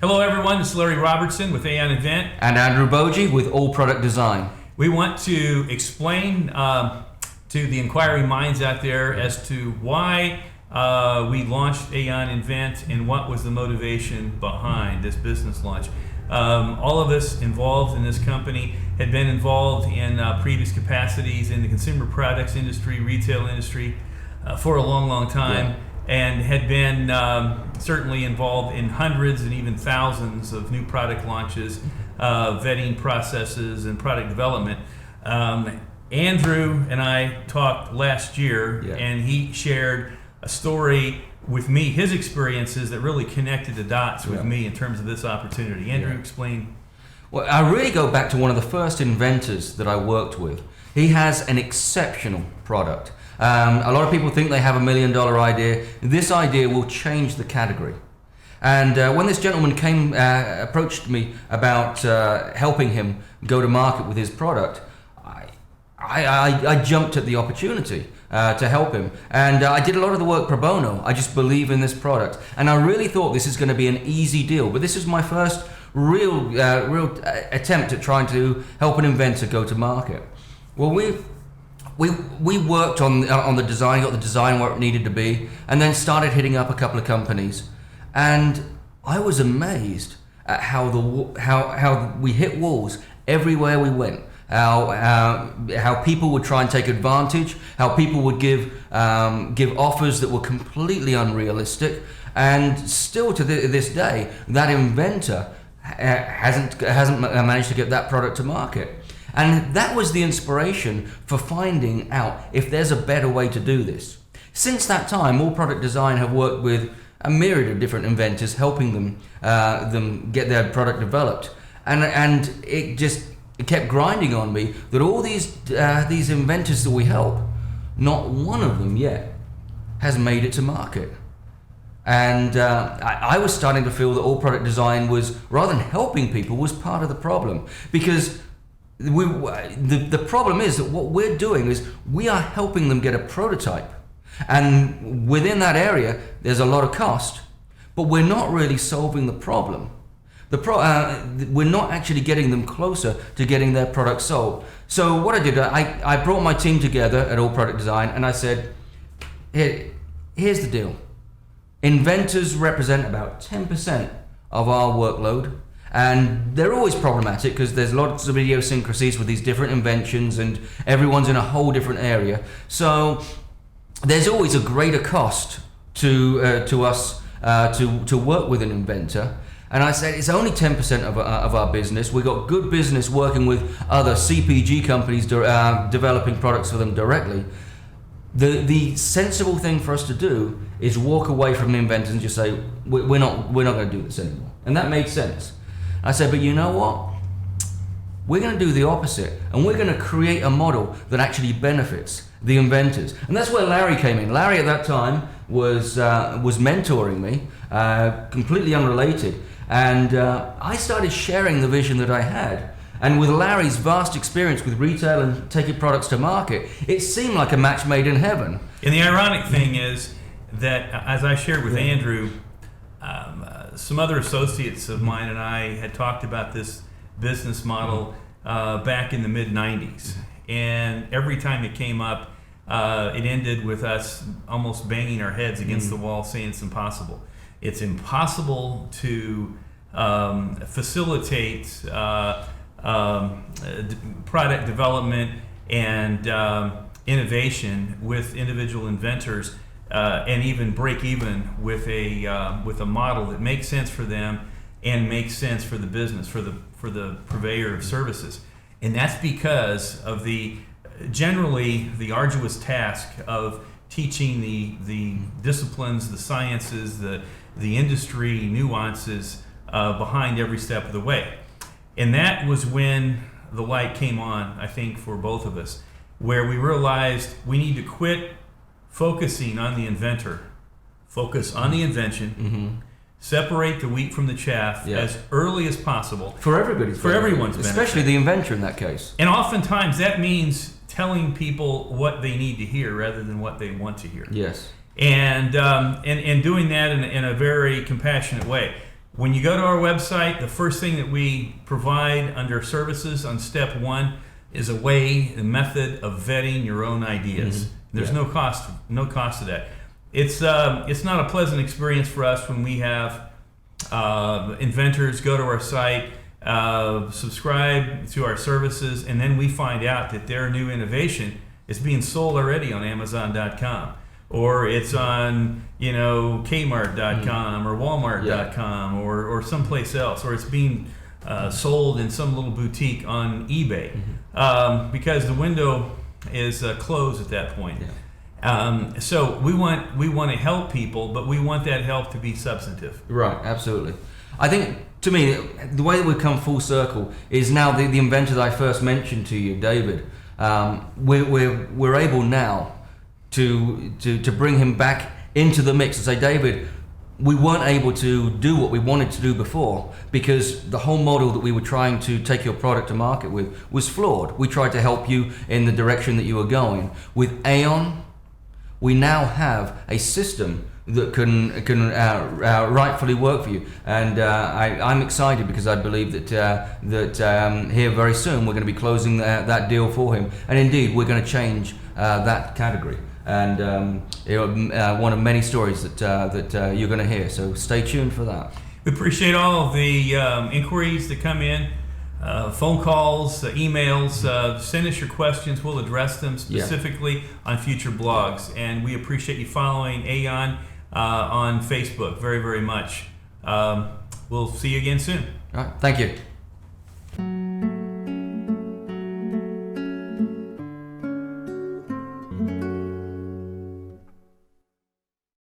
Hello everyone, this is Larry Robertson with Aeon Invent. And Andrew Boji with All Product Design. We want to explain to the inquiring minds out there as to why we launched Aeon Invent and what was the motivation behind this business launch. All of us involved in this company had been involved in previous capacities in the consumer products industry, retail industry for a long time. And had been certainly involved in hundreds and even thousands of new product launches, vetting processes, and product development. Andrew and I talked last year, and he shared a story with me, his experiences that really connected the dots with me in terms of this opportunity. Andrew, explain. Well, I really go back to one of the first inventors that I worked with. He has an exceptional product. A lot of people think they have $1 million idea. This idea will change the category. And when this gentleman approached me about helping him go to market with his product, I jumped at the opportunity to help him. And I did a lot of the work pro bono. I just believe in this product. And I really thought this is going to be an easy deal. But this is my first real attempt at trying to help an inventor go to market. Well, we worked on the design, got the design where it needed to be, and then started hitting up a couple of companies. And I was amazed at how we hit walls everywhere we went. How people would try and take advantage, how people would give offers that were completely unrealistic, and still to this day, that inventor hasn't managed to get that product to market. And that was the inspiration for finding out if there's a better way to do this. Since that time, All Product Design have worked with a myriad of different inventors, helping them get their product developed. And it kept grinding on me that all these inventors that we help, not one of them yet has made it to market. And I was starting to feel that All Product Design was, rather than helping people, was part of the problem. Because the problem is that what we're doing is we are helping them get a prototype, and within that area there's a lot of cost, but we're not really solving the problem. We're not actually getting them closer to getting their product sold. So what I did, I brought my team together at All Product Design, and I said, here's the deal. Inventors represent about 10% of our workload. And they're always problematic because there's lots of idiosyncrasies with these different inventions, and everyone's in a whole different area. So there's always a greater cost to us to work with an inventor. And I said it's only 10% of our business. We've got good business working with other CPG companies developing products for them directly. The sensible thing for us to do is walk away from the inventors and just say we're not going to do this anymore. And that made sense. I said, but you know what? We're going to do the opposite, and we're going to create a model that actually benefits the inventors. And that's where Larry came in. Larry at that time was mentoring me, completely unrelated. And I started sharing the vision that I had. And with Larry's vast experience with retail and taking products to market, it seemed like a match made in heaven. And the ironic thing is that, as I shared with Andrew, some other associates of mine and I had talked about this business model back in the mid-90s. And every time it came up, it ended with us almost banging our heads against the wall saying it's impossible. It's impossible to facilitate product development and innovation with individual inventors, and even break even with a model that makes sense for them and makes sense for the business, for the purveyor of services. And that's because of generally the arduous task of teaching the disciplines, the sciences, the industry nuances behind every step of the way. And that was when the light came on, I think, for both of us, where we realized we need to quit focusing on the inventor, focus on the invention, separate the wheat from the chaff as early as possible. For everybody's For everyone's benefit. Especially the inventor in that case. And oftentimes that means telling people what they need to hear rather than what they want to hear. Yes. And doing that in a very compassionate way. When you go to our website, the first thing that we provide under services on step 1 is a method of vetting your own ideas. There's no cost to that. It's not a pleasant experience for us when we have inventors go to our site, subscribe to our services, and then we find out that their new innovation is being sold already on Amazon.com, or it's on Kmart.com or Walmart.com or someplace else, or it's being sold in some little boutique on eBay, because the window is closed at that point. So we want to help people, but we want that help to be substantive. Right, absolutely. I think, to me, the way that we've come full circle is now the inventor that I first mentioned to you, David. We're able now to bring him back into the mix and say, David, we weren't able to do what we wanted to do before because the whole model that we were trying to take your product to market with was flawed. We tried to help you in the direction that you were going. With Aeon, we now have a system that can rightfully work for you, and I'm excited because I believe that here very soon we're going to be closing that deal for him, and indeed we're going to change that category, and one of many stories that you're going to hear. So stay tuned for that. We appreciate all of the inquiries that come in. Phone calls, emails, send us your questions. We'll address them specifically on future blogs. And we appreciate you following Aeon on Facebook very, very much. We'll see you again soon. All right. Thank you.